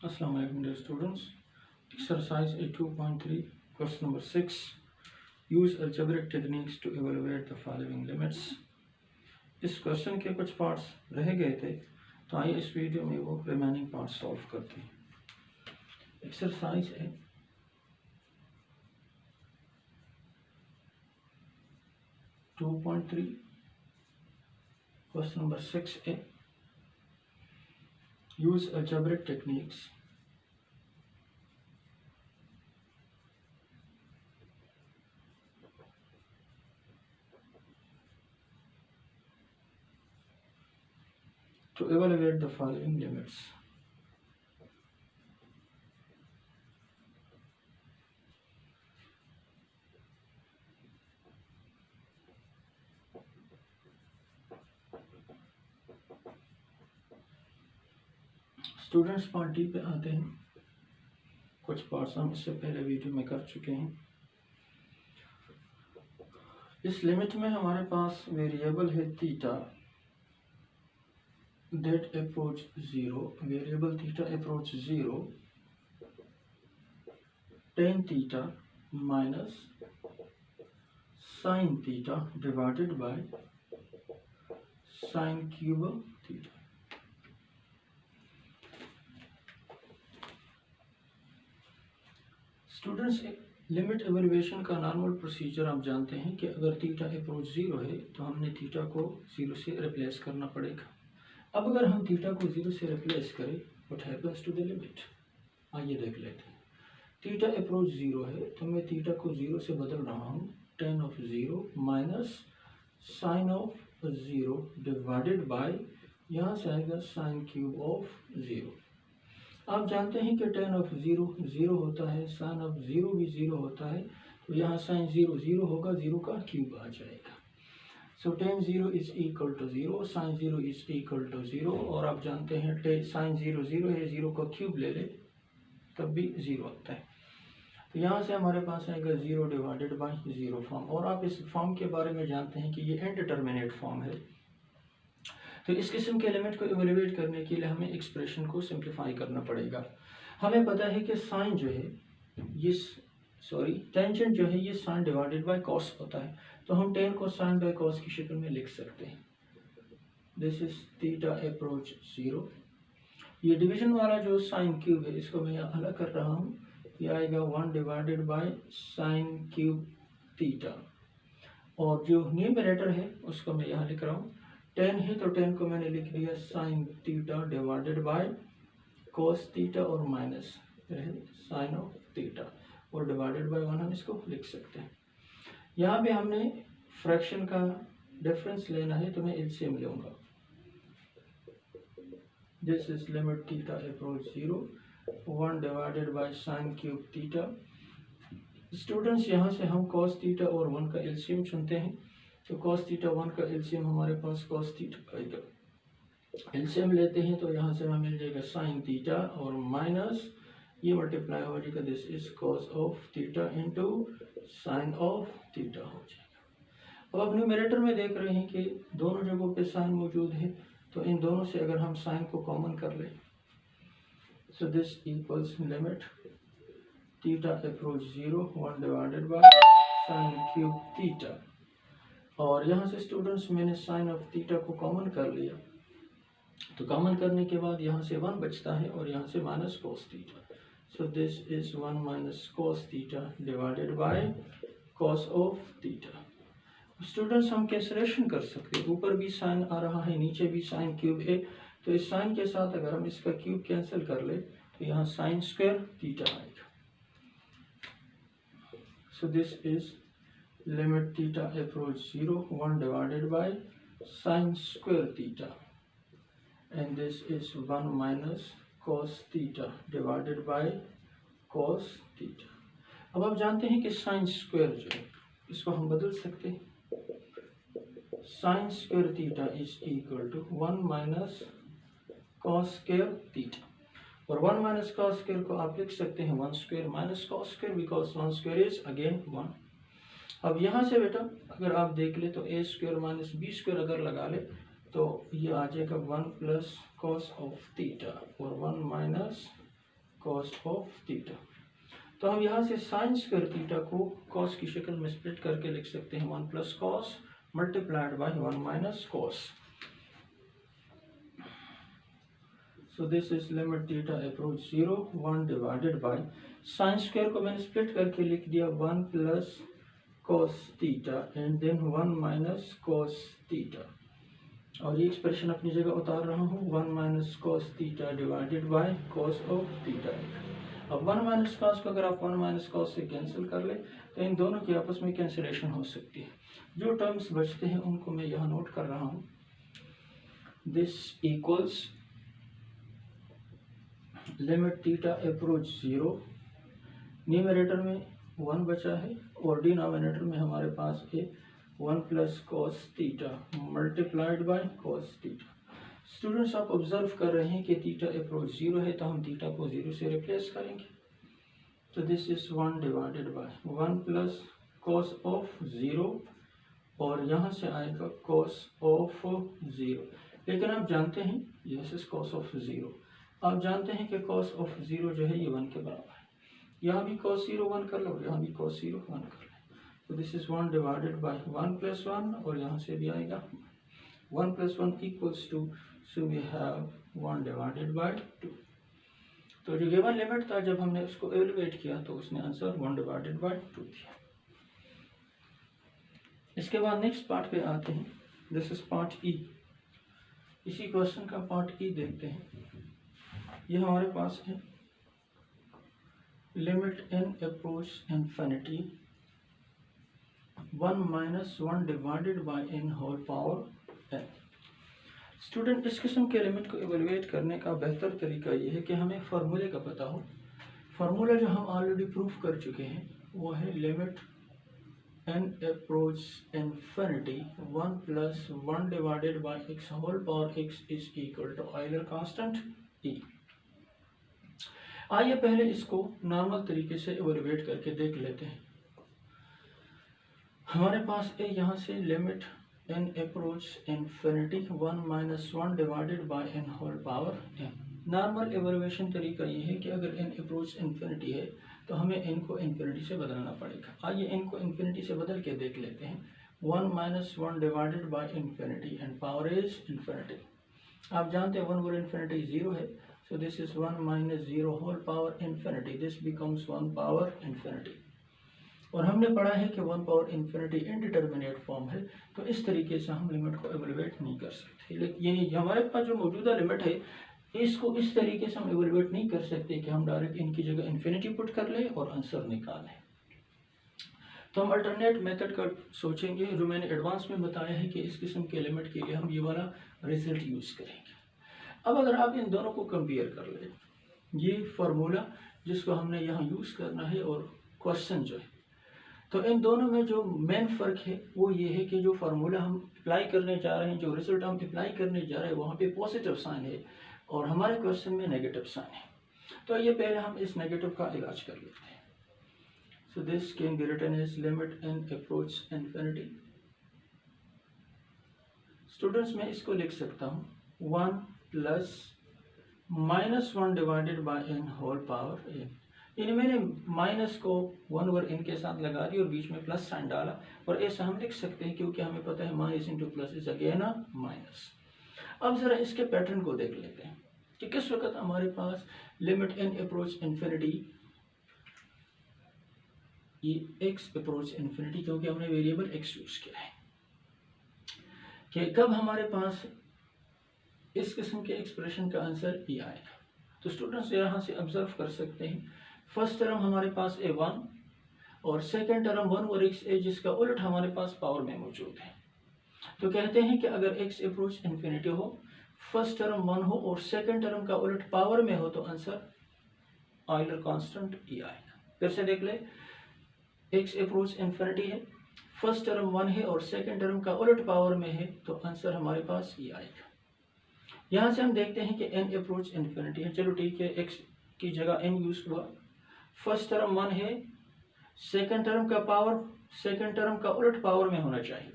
Assalamu alaikum dear students. Exercise 2.3 question number 6. Use algebraic techniques to evaluate the following limits. इस question के कुछ parts रह गए थे, तो आइए इस वीडियो में वो रिमेनिंग पार्ट सॉल्व करते हैं। एक्सरसाइज है 2.3 question number 6a. Use algebraic techniques to evaluate the following limits. Students part D पे आते हैं। कुछ पार्ट्स हम इससे पहले वीडियो में कर चुके हैं। इस लिमिट में हमारे पास वेरिएबल है theta that approach 0, variable theta approach 0, tan theta minus sin theta divided by sin cube theta. Students, limit evaluation का नॉर्मल प्रोसीजर आप जानते हैं कि अगर थीटा अप्रोच 0 है तो हमने थीटा को 0 से रिप्लेस करना पड़ेगा। अब अगर हम थीटा को 0 से रिप्लेस करें, what happens to the limit? आइए देख लेते हैं। थीटा अप्रोच 0 है तो मैं थीटा को 0 से बदल रहा हूँ, tan of 0 minus sine of 0 divided by, यहाँ से आएगा साइन क्यूब ऑफ 0। आप जानते हैं कि tan ऑफ 0 0 होता है, साइन ऑफ 0 भी 0 होता है, तो यहाँ साइन 0 0 होगा, 0 का क्यूब आ जाएगा। So tan 0 is equal to 0, sine 0 is equal to 0, और आप जानते हैं साइन 0 0 है, 0 का क्यूब ले ले तब भी 0 आता है। तो यहाँ से हमारे पास आएगा 0 डिवाइडेड बाय 0 फॉर्म, और आप इस फॉर्म के बारे में जानते हैं कि ये इनडिटरमिनेट फॉर्म है। तो इस किस्म के एलिमेंट को इवेल्युएट करने के लिए हमें एक्सप्रेशन को सिंप्लीफाई करना पड़ेगा। हमें पता है कि साइन जो है ये टेंजेंट जो है ये साइन डिवाइडेड बाय कॉस होता है, तो हम टेन को साइन बाय कॉस की शक्ल में लिख सकते हैं। This is theta approach 0। ये डिवीजन वाला जो साइन क्यूब है इसको मैं यहाँ अलग कर रहा हूँ, ये आएगा 1 divided by sine cube theta, और जो न्यूमरेटर है उसको मैं यहाँ लिख रहा हूँ। 10 है तो 10 को मैंने लिख दिया sine theta divided by cos theta, और माइनस साइन ऑफ थीटा, और डिवाइडेड बाय 1 हम इसको लिख सकते हैं। यहाँ पे हमने फ्रैक्शन का डिफरेंस लेना है, तो मैं एलसीएम लूँगा। This is limit theta approach 0, 1 divided by sine cube theta. Students, यहाँ से हम कॉस थीटा और 1 का एलसीएम चुनते हैं, तो कॉस थीटा 1 का एलसीएम हमारे पास कॉस थीटा आएगा। एलसीएम लेते हैं तो यहाँ से हमें मिल जाएगा साइन थीटा और माइनस ये मल्टीप्लाई हो जाएगा, this is cos of theta into sine of theta हो जाएगा। अब आप न्यूमरेटर में देख रहे हैं कि दोनों जगहों पे साइन मौजूद है, तो इन दोनों से अगर हम साइन को कॉमन कर लें, so this equals limit theta approach 0, 1 divided by sine cube theta, और यहाँ से स्टूडेंट्स मैंने साइन ऑफ थीटा को कॉमन कर लिया, तो कॉमन करने के बाद यहाँ से 1 बचता है और यहाँ से minus cos theta, so this is 1 minus cos theta divided by cos of theta. Students, हम कैंसलेशन कर सकते हैं, ऊपर भी साइन आ रहा है, नीचे भी साइन क्यूब है, तो इस साइन के साथ अगर हम इसका क्यूब कैंसिल कर ले तो यहाँ साइन स्क्वायर थीटा आएगा। सो this is limit theta approach 0, 1 divided by sine square theta, and this is 1 minus cos theta divided by cos theta। अब आप जानते हैं कि साइन स्क्वायर जो है इसको हम बदल सकते हैं, sine square theta is equal to 1 minus cos square theta, और 1 माइनस कॉस स्क्वायर को आप लिख सकते हैं 1 square minus cos square, because 1 square is again 1। अब यहाँ से बेटा अगर आप देख ले तो a square minus B square अगर लगा ले तो ये आ जाएगा 1 प्लस कॉस ऑफ थीटा और 1 माइनस कॉस ऑफ थीटा। तो हम यहाँ से साइन स्क्वायर थीटा को कॉस की शक्ल में स्प्लिट करके लिख सकते हैं 1 plus cos multiplied by 1 minus cos. So this is limit theta approach 0 1 divided by sine square को मैंने स्प्लिट करके लिख दिया 1 plus cos theta and then 1 minus cos theta, और ये एक्सप्रेशन अपनी जगह उतार रहा हूँ 1 minus cos theta divided by cos of theta. अब 1 माइनस कॉस को अगर आप 1 माइनस कॉस से कैंसिल कर ले तो इन दोनों की आपस में कैंसिलेशन हो सकती है। जो टर्म्स बचते हैं उनको मैं यहाँ नोट कर रहा हूँ। This equals limit theta approach 0, numerator में 1 बचा है और डिनोमिनेटर में हमारे पास है 1 plus cos theta multiplied by cos theta. Students आप ऑब्जर्व कर रहे हैं कि थीटा अप्रोच 0 है तो हम थीटा को 0 से रिप्लेस करेंगे। तो this is 1 divided by 1 plus cos of 0 और यहाँ से आएगा कॉस ऑफ 0। लेकिन आप जानते हैं दिस इज कॉस ऑफ 0, आप जानते हैं कि कॉस ऑफ 0 जो है ये 1 के बराबर है। यहाँ भी कॉस 0 1 कर लो, यहाँ भी कॉस 0 1 कर लो। तो this is 1 divided by 1 plus 1 और यहाँ से भी आएगा 1 plus 1 equals to, so we have 1 divided by 2। तो जो गिवन लिमिट था जब हमने उसको एवेलुएट किया तो उसने आंसर 1 डिवाइडेड बाय 2 दिया। इसके बाद नेक्स्ट पार्ट पे आते हैं। दिस इज पार्ट ई। इसी क्वेश्चन का पार्ट ई देखते हैं। ये हमारे पास है limit n approach infinity 1 minus 1 divided by n whole power n। Student इस किस्म के लिमिट को एवेलुएट करने का बेहतर तरीका ये है कि हमें फार्मूले का पता हो। फार्मूला जो हम ऑलरेडी प्रूफ कर चुके हैं वो है limit n approach infinity 1 plus 1 divided by x whole power x is equal to Euler constant E। आइए पहले इसको नॉर्मल तरीके से एवेलुएट करके देख लेते हैं। हमारे पास है यहाँ से limit n approach infinity 1 minus 1 divided by n whole power n। Normal evaluation तरीका ये है कि अगर n अप्रोच इन्फिनिटी है तो हमें n को इन्फिनिटी से बदलना पड़ेगा। आइए n को इन्फिनिटी से बदल के देख लेते हैं। 1 minus 1 divided by infinity and power is infinity. आप जानते हैं 1 ओवर इन्फिनिटी 0 है, so this is 1 minus 0 whole power infinity, this becomes 1 power infinity. और हमने पढ़ा है कि 1 पावर इन्फिनिटी इनडिटर्मिनेट फॉर्म है, तो इस तरीके से हम लिमिट को एवेलुएट नहीं कर सकते। लेकिन यानी हमारे पास जो मौजूदा लिमिट है इसको इस तरीके से हम एवेलुएट नहीं कर सकते कि हम डायरेक्ट इनकी जगह इन्फिनिटी पुट कर लें और आंसर निकालें। तो हम अल्टरनेट मेथड का सोचेंगे जो मैंने एडवांस में बताया है कि इस किस्म के लिमिट के लिए हम ये वाला रिजल्ट यूज़ करेंगे। अब अगर आप इन दोनों को कंपेयर कर लें, ये फार्मूला जिसको हमने यहाँ यूज़ करना है और क्वेश्चन जो है, तो इन दोनों में जो मेन फ़र्क है वो ये है कि जो फार्मूला हम अप्लाई करने जा रहे हैं, जो रिजल्ट हम अप्लाई करने जा रहे हैं वहाँ पे पॉजिटिव साइन है और हमारे क्वेश्चन में नेगेटिव साइन है। तो ये पहले हम इस नेगेटिव का इलाज कर लेते हैं। So this can be written as limit n approach infinity. Students मैं इसको लिख सकता हूँ 1 plus minus 1 divided by n whole power n। यानी मैंने माइनस को 1 ओवर n के साथ लगा दी और बीच में प्लस साइन डाला, और ऐसा हम लिख सकते हैं क्योंकि हमें पता है minus into plus is again a minus. अब ज़रा इसके पैटर्न को देख लेते हैं कि किस वक्त हमारे पास लिमिट n अप्रोच इन्फिनिटी, ये x अप्रोच इन्फिनिटी क्योंकि हमने वेरिएबल x यूज किया है, कि कब हमारे पास इस किस्म के एक्सप्रेशन का आंसर e आएगा। तो स्टूडेंट्स यहाँ से ऑब्जर्व कर सकते हैं फर्स्ट टर्म हमारे पास है 1 और सेकेंड टर्म 1 और x है जिसका उलट हमारे पास पावर में मौजूद है। तो कहते हैं कि अगर x अप्रोच इन्फिनिटी हो, फर्स्ट टर्म 1 हो और सेकेंड टर्म का उलट पावर में हो तो आंसर ऑयलर कांस्टेंट e आएगा। फिर से देख ले, x अप्रोच इन्फिनिटी है, फर्स्ट टर्म 1 है और सेकेंड टर्म का उलट पावर में है तो आंसर हमारे पास e आएगा। यहाँ से हम देखते हैं कि n अप्रोच इन्फिनिटी है, चलो ठीक है x की जगह n यूज हुआ, फर्स्ट टर्म 1 है, सेकेंड टर्म का पावर सेकेंड टर्म का उलट पावर में होना चाहिए।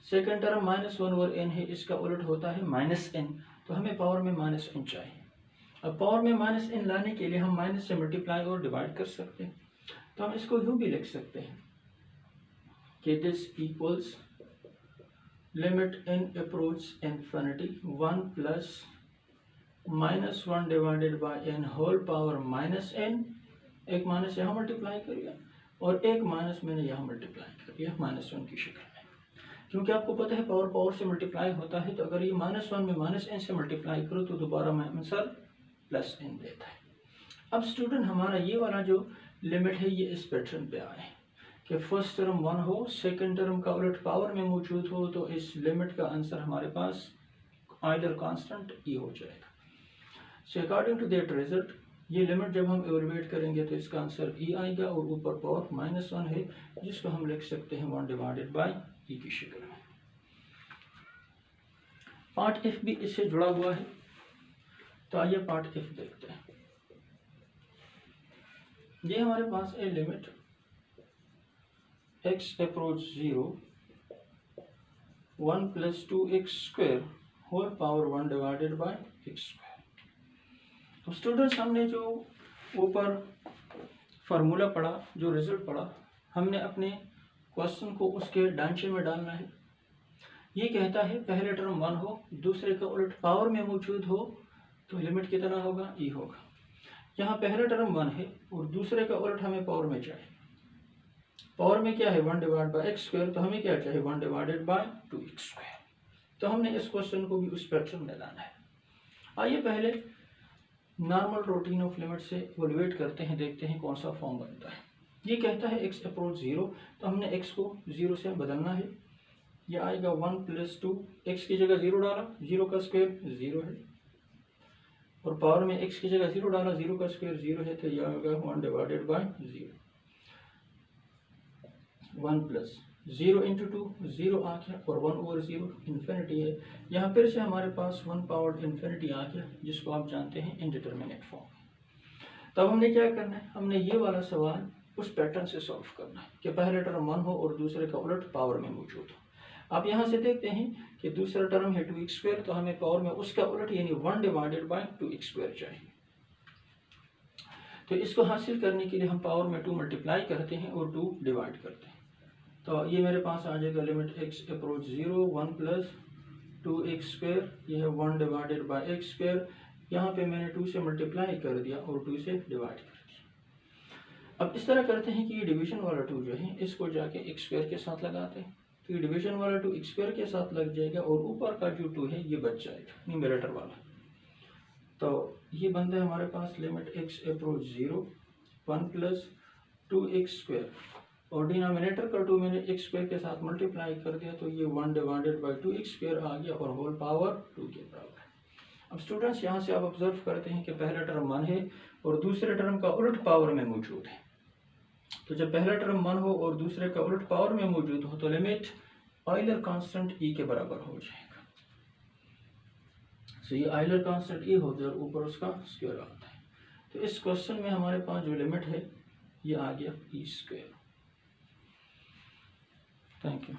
सेकेंड टर्म -1 ओवर n है, इसका उलट होता है -n, तो हमें पावर में -n चाहिए। अब पावर में माइनस n लाने के लिए हम माइनस से मल्टीप्लाई और डिवाइड कर सकते हैं, तो हम इसको यूँ भी लिख सकते हैं कि this equals limit n approach infinity 1 plus -1 divided by n whole power minus n, एक माइनस यहाँ मल्टीप्लाई कर दिया और एक माइनस मैंने यहाँ मल्टीप्लाई कर दिया -1 की शक्ल में, क्योंकि आपको पता है पावर पावर से मल्टीप्लाई होता है, तो अगर ये -1 में -n से मल्टीप्लाई करो तो दोबारा मैं आंसर +n देता है। अब स्टूडेंट हमारा ये वाला जो लिमिट है ये इस पैटर्न पे आए कि फर्स्ट टर्म 1 हो, सेकंड टर्म का उलट पावर में मौजूद हो, तो इस लिमिट का आंसर हमारे पास आइदर कांस्टेंट e हो जाएगा। So according to that result ये लिमिट जब हम इवेलुएट करेंगे तो इसका आंसर e आएगा और ऊपर पावर -1 है जिसको हम लिख सकते हैं 1 डिवाइडेड बाय e की शक्ल में। पार्ट f भी इससे जुड़ा हुआ है, तो आइए पार्ट f देखते हैं। ये हमारे पास है limit x approach 0 1 plus 2x square whole power 1 divided by x square. तो स्टूडेंट्स हमने जो ऊपर फार्मूला पढ़ा, जो रिजल्ट पढ़ा, हमने अपने क्वेश्चन को उसके ढांचे में डालना है। ये कहता है पहले टर्म 1 हो, दूसरे का उलट पावर में मौजूद हो, तो लिमिट कितना होगा e होगा। यहाँ पहला टर्म 1 है और दूसरे का उलट हमें पावर में चाहिए। पावर में क्या है 1 डिवाइड बाय x स्क्वायर, तो हमें क्या चाहिए 1 डिवाइडेड बाय 2x स्क्वायर। तो हमने इस क्वेश्चन को भी उस पैटर्न में लाना है। आइए पहले नॉर्मल रूटीन ऑफ लिमिट से इवैल्यूएट करते हैं, देखते हैं कौन सा फॉर्म बनता है। ये कहता है x अप्रोच 0, तो हमने x को 0 से बदलना है। ये आएगा 1 प्लस 2, x की जगह 0 डाला, 0 का स्क्वायर 0 है, और पावर में x की जगह 0 डाला, 0 का स्क्वायर 0 है, तो यह होगा 1 डिवाइडेड बाय 0। 1 प्लस 0 इंटू 2 0 आ गया और 1 ओवर 0 इन्फिनिटी है। यहाँ फिर से हमारे पास 1 पावर इन्फिनिटी आ गया, जिसको आप जानते हैं इनडिटरमिनेट फॉर्म। तब हमने क्या करना है, हमने ये वाला सवाल उस पैटर्न से सॉल्व करना है कि पहले टर्म 1 हो और दूसरे का उलट पावर में मौजूद हो। आप यहाँ से देखते हैं कि दूसरा टर्म है 2x स्क्वायर, तो हमें पावर में उसका उलट यानी 1 डिवाइडेड बाय 2x स्क्वायर चाहिए। तो इसको हासिल करने के लिए हम पावर में 2 मल्टीप्लाई करते हैं और 2 डिवाइड करते हैं। तो ये मेरे पास आ जाएगा limit x approach 0 1 plus 2x square, ये है 1 डिवाइडेड बाय x स्क्वायर। यहाँ पे मैंने 2 से मल्टीप्लाई कर दिया और 2 से डिवाइड कर दिया। अब इस तरह करते हैं कि ये डिवीजन वाला 2 जो है इसको जाके x स्क्वायर के साथ लगाते हैं, तो ये डिवीजन वाला 2 x स्क्वायर के साथ लग जाएगा और ऊपर का जो 2 है ये बच जाएगा न्यूमरेटर वाला। तो ये बनता है हमारे पास limit x approach 0 1 plus 2x square, और डिनोमिनेटर का 2 मैंने x स्क्वायर के साथ मल्टीप्लाई कर दिया, तो ये 1 डिवाइडेड बाय 2x स्क्वायर आ गया और होल पावर 2 के बराबर है। अब स्टूडेंट्स यहाँ से आप ऑब्जर्व करते हैं कि पहला टर्म 1 है और दूसरे टर्म का उलट पावर में मौजूद है। तो जब पहला टर्म 1 हो और दूसरे का उलट पावर में मौजूद हो तो लिमिट आयलर कांस्टेंट e के बराबर हो जाएगा। सो ये आयलर कांस्टेंट e हो गया और ऊपर उसका स्क्वायर आता है। तो इस क्वेश्चन में हमारे पास जो लिमिट है ये आ गया e स्क्वायर। Thank you.